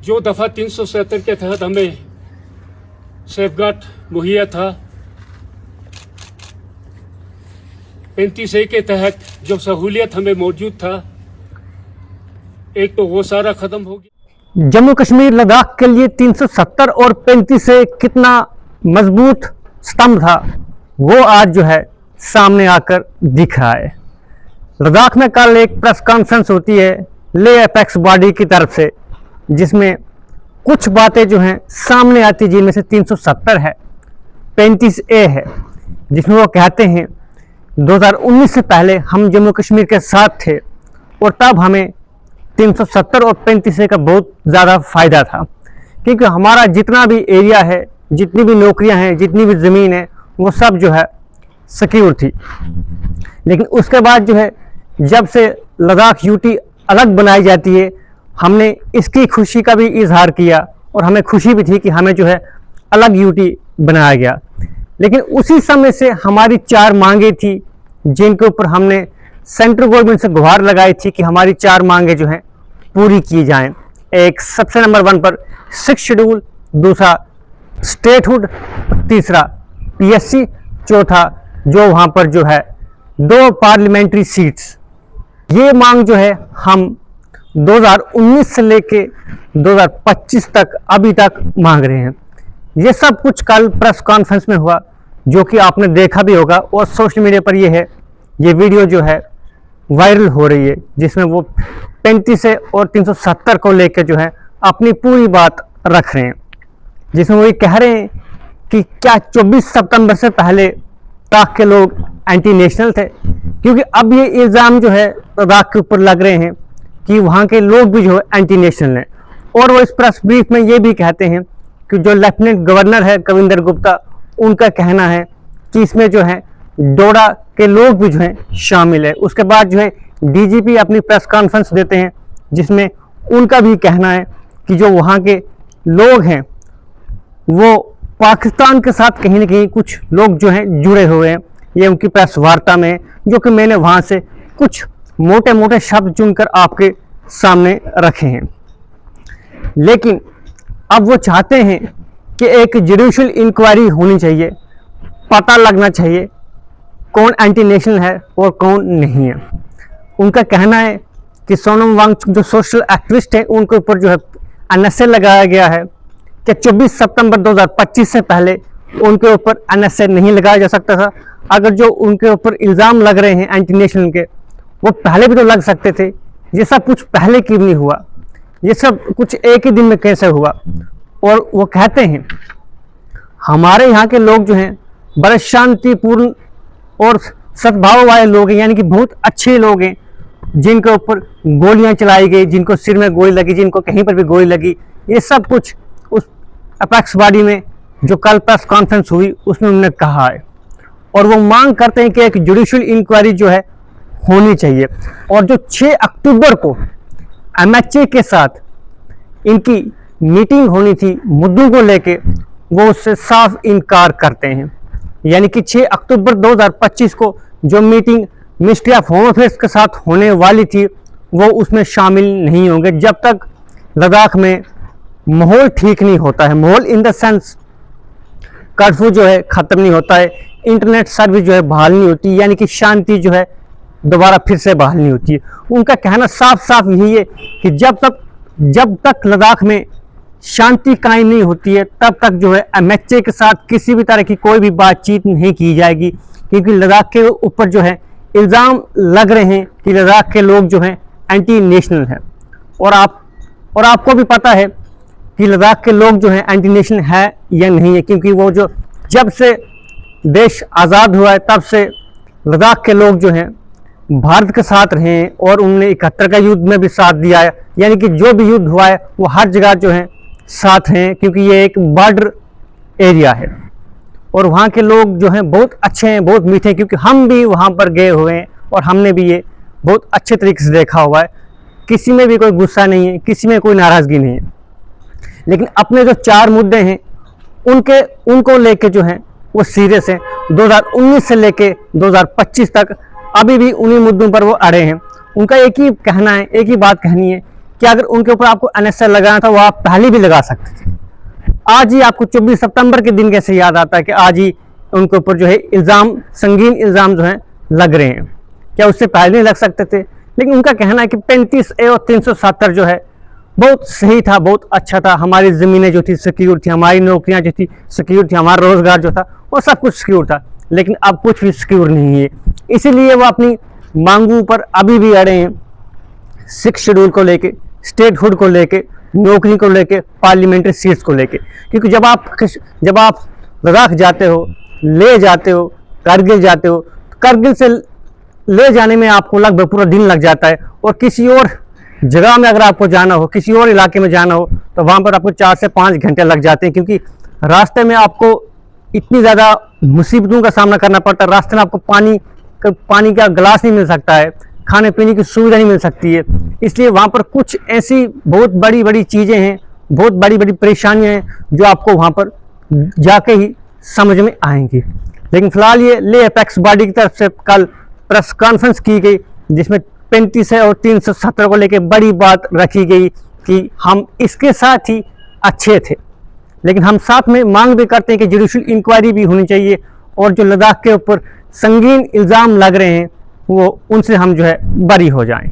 जो दफ़ा 377 के तहत हमें सेफगार्ड मुहैया था, 35A के तहत जो सहूलियत हमें मौजूद था, एक तो वो सारा ख़त्म हो गया। जम्मू कश्मीर लद्दाख के लिए 370 और 35A कितना मजबूत स्तंभ था, वो आज जो है सामने आकर दिख रहा है। लद्दाख में कल एक प्रेस कॉन्फ्रेंस होती है ले अपेक्स बॉडी की तरफ से, जिसमें कुछ बातें जो हैं सामने आती, जिनमें से 370 है, 35A है, जिसमें वो कहते हैं 2019 से पहले हम जम्मू कश्मीर के साथ थे और तब हमें 370 और 35A का बहुत ज़्यादा फ़ायदा था, क्योंकि हमारा जितना भी एरिया है, जितनी भी नौकरियां हैं, जितनी भी ज़मीन है, वो सब जो है सिक्योर थी। लेकिन उसके बाद जो है जब से लद्दाख यूटी अलग बनाई जाती है, हमने इसकी खुशी का भी इजहार किया और हमें खुशी भी थी कि हमें जो है अलग यूटी बनाया गया। लेकिन उसी समय से हमारी 4 मांगे थी, जिनके ऊपर हमने सेंट्रल गवर्नमेंट से गुहार लगाई थी कि हमारी 4 मांगे जो हैं पूरी की जाएं। एक सबसे नंबर 1 पर 6 शेड्यूल, दूसरा स्टेटहुड, तीसरा PSC, चौथा जो वहाँ पर जो है 2 पार्लियामेंट्री सीट्स। ये मांग जो है हम 2019 से लेके 2025 तक अभी तक मांग रहे हैं। ये सब कुछ कल प्रेस कॉन्फ्रेंस में हुआ, जो कि आपने देखा भी होगा और सोशल मीडिया पर ये वीडियो जो है वायरल हो रही है, जिसमें वो 35A और 370 को लेकर जो है अपनी पूरी बात रख रहे हैं, जिसमें वो ये कह रहे हैं कि क्या 24 सितंबर से पहले लद्दाख के लोग एंटी नेशनल थे, क्योंकि अब ये इल्ज़ाम जो है लद्दाख के ऊपर लग रहे हैं कि वहाँ के लोग भी जो है एंटी नेशनल हैं। और वो इस प्रेस ब्रीफ में ये भी कहते हैं कि जो लेफ्टिनेंट गवर्नर है कविंदर गुप्ता, उनका कहना है कि इसमें जो है डोडा के लोग भी जो हैं शामिल है। उसके बाद जो है DGP अपनी प्रेस कॉन्फ्रेंस देते हैं, जिसमें उनका भी कहना है कि जो वहाँ के लोग हैं वो पाकिस्तान के साथ कहीं ना कहीं कुछ लोग जो हैं जुड़े हुए हैं। ये उनकी प्रेस वार्ता में, जो कि मैंने वहाँ से कुछ मोटे मोटे शब्द चुनकर आपके सामने रखे हैं। लेकिन अब वो चाहते हैं कि एक जुडिशियल इंक्वायरी होनी चाहिए, पता लगना चाहिए कौन एंटी नेशनल है और कौन नहीं है। उनका कहना है कि सोनम वांगचुक जो सोशल एक्टिविस्ट है, उनके ऊपर जो है NSA लगाया गया है, कि 24 सितंबर 2025 से पहले उनके ऊपर NSA नहीं लगाया जा सकता था। अगर जो उनके ऊपर इल्ज़ाम लग रहे हैं एंटी नेशनल के, वो पहले भी तो लग सकते थे। ये सब कुछ पहले क्यों नहीं हुआ? ये सब कुछ एक ही दिन में कैसे हुआ? और वो कहते हैं हमारे यहाँ के लोग जो हैं बड़े शांतिपूर्ण और सद्भाव वाले लोग हैं, यानी कि बहुत अच्छे लोग हैं, जिनके ऊपर गोलियां चलाई गई, जिनको सिर में गोली लगी, जिनको कहीं पर भी गोली लगी। ये सब कुछ उस अपेक्स बॉडी में जो कल प्रेस कॉन्फ्रेंस हुई उसमें उन्होंने कहा है। और वो मांग करते हैं कि एक जुडिशियल इंक्वायरी जो है होनी चाहिए। और जो 6 अक्टूबर को MHA के साथ इनकी मीटिंग होनी थी मुद्दों को लेके, वो उससे साफ इनकार करते हैं। यानी कि 6 अक्टूबर 2025 को जो meeting ministry of home affairs के साथ होने वाली थी, वो उसमें शामिल नहीं होंगे जब तक लद्दाख में माहौल ठीक नहीं होता है। माहौल इन द सेंस कर्फ्यू जो है ख़त्म नहीं होता है, इंटरनेट सर्विस जो है बहाल नहीं होती, यानी कि शांति जो है दोबारा फिर से बहाल नहीं होती है। उनका कहना साफ साफ यही है कि जब तक लद्दाख में शांति कायम नहीं होती है, तब तक जो है MHA के साथ किसी भी तरह की कोई भी बातचीत नहीं की जाएगी, क्योंकि लद्दाख के ऊपर जो है इल्ज़ाम लग रहे हैं कि लद्दाख के लोग जो हैं एंटी नेशनल हैं। और आपको भी पता है कि लद्दाख के लोग जो हैं एंटी नेशनल है या नहीं है, क्योंकि वो जो जब से देश आज़ाद हुआ है तब से लद्दाख के लोग जो हैं भारत के साथ रहे हैं और उन्होंने 71 का युद्ध में भी साथ दिया है। यानी कि जो भी युद्ध हुआ है वो हर जगह जो है साथ हैं, क्योंकि ये एक बॉर्डर एरिया है। और वहाँ के लोग जो हैं बहुत अच्छे हैं, बहुत मीठे हैं, क्योंकि हम भी वहाँ पर गए हुए हैं और हमने भी ये बहुत अच्छे तरीके से देखा हुआ है। किसी में भी कोई गुस्सा नहीं है, किसी में कोई नाराज़गी नहीं है। लेकिन अपने जो 4 मुद्दे हैं उनको लेके जो हैं वो सीरियस हैं। 2019 से लेके 2025 तक अभी भी उन्हीं मुद्दों पर वो अड़े हैं। उनका एक ही कहना है, एक ही बात कहनी है कि अगर उनके ऊपर आपको NSA लगाना था वो आप पहले भी लगा सकते थे। आज ही आपको 24 सितंबर के दिन कैसे याद आता है कि आज ही उनके ऊपर जो है इल्ज़ाम, संगीन इल्ज़ाम जो है लग रहे हैं, क्या उससे पहले नहीं लग सकते थे? लेकिन उनका कहना है कि 35A और 370 जो है बहुत सही था, बहुत अच्छा था, हमारी ज़मीनें जो थी सिक्योर थी, हमारी नौकरियां जो थी सिक्योर थी, हमारा रोज़गार जो था वो सब कुछ सिक्योर था। लेकिन अब कुछ भी सिक्योर नहीं है, इसीलिए वो अपनी मांगों पर अभी भी अड़े हैं। 6 शेड्यूल को लेके, स्टेटहुड को लेके, नौकरी को लेके, पार्लियामेंट्री सीट्स को लेके। क्योंकि जब आप लद्दाख जाते हो, ले जाते हो, कारगिल जाते हो, कारगिल से ले जाने में आपको लगभग पूरा दिन लग जाता है, और किसी और जगह में अगर आपको जाना हो, किसी और इलाके में जाना हो, तो वहाँ पर आपको 4 से 5 घंटे लग जाते हैं। क्योंकि रास्ते में आपको इतनी ज़्यादा मुसीबतों का सामना करना पड़ता है। रास्ते में आपको पानी का गिलास नहीं मिल सकता है, खाने पीने की सुविधा नहीं मिल सकती है। इसलिए वहाँ पर कुछ ऐसी बहुत बड़ी बड़ी चीज़ें हैं, बहुत बड़ी बड़ी परेशानियाँ हैं जो आपको वहाँ पर जाके ही समझ में आएंगी। लेकिन फिलहाल ये लेह अपेक्स बॉडी की तरफ से कल प्रेस कॉन्फ्रेंस की गई, जिसमें 35 और 370 को लेकर बड़ी बात रखी गई कि हम इसके साथ ही अच्छे थे। लेकिन हम साथ में मांग भी करते हैं कि जुडिशल इंक्वायरी भी होनी चाहिए, और जो लद्दाख के ऊपर संगीन इल्ज़ाम लग रहे हैं वो उनसे हम जो है बरी हो जाएं।